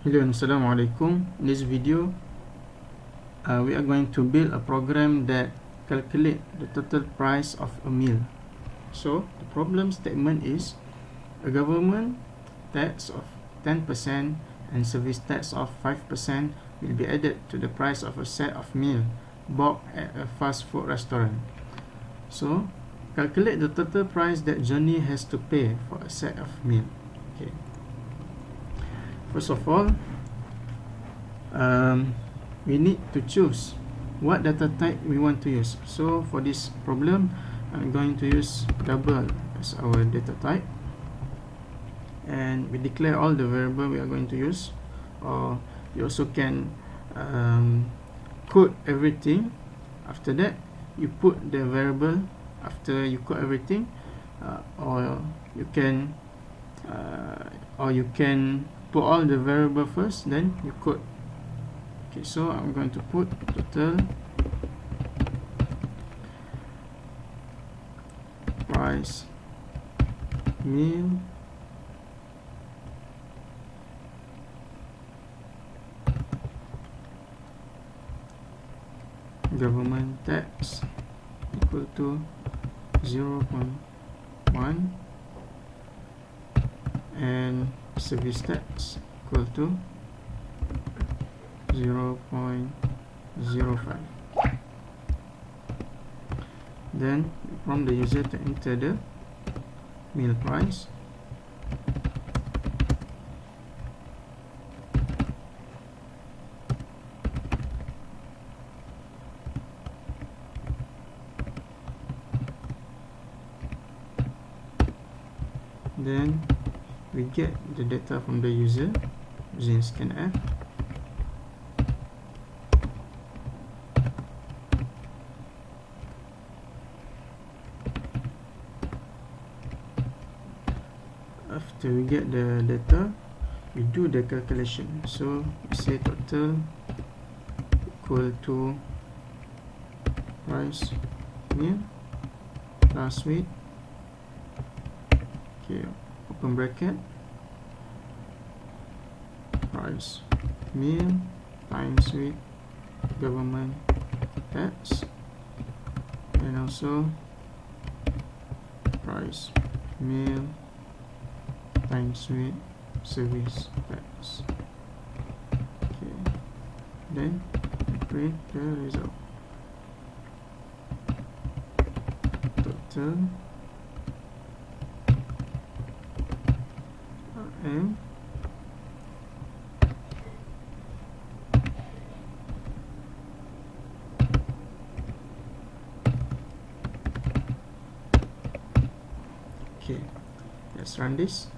Hello and Assalamualaikum. In this video, we are going to build a program that calculate the total price of a meal. So the problem statement is a government tax of 10% and service tax of 5% will be added to the price of a set of meal bought at a fast food restaurant. So calculate the total price that Johnny has to pay for a set of meal. Okay. First of all, we need to choose what data type we want to use. So for this problem, I'm going to use double as our data type, and we declare all the variable we are going to use. Or you also can code everything. After that, you put the variable after you code everything, or you can put all the variable first, then you code. Okay, so I'm going to put total price meal government tax equal to 0.1 and service tax equal to 0.05. Then from the user to enter the meal price. Then we get the data from the user using scanf. After we get the data, we do the calculation. So we say total equal to price meal plus weight. Okay, open bracket, price meal times weight government tax, and also price meal times weight service tax. Okay, then print the result. Total M okay, let's run this.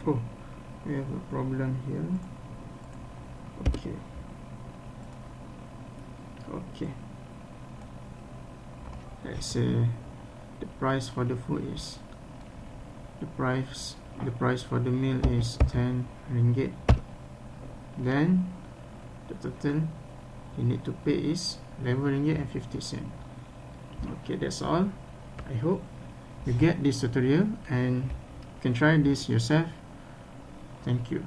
Oh, we have a problem here. Okay, let's say the price for the food is the price for the meal is 10 ringgit. Then the total you need to pay is 11 ringgit and 50 cents. Okay, that's all. I hope you get this tutorial and you can try this yourself. Thank you.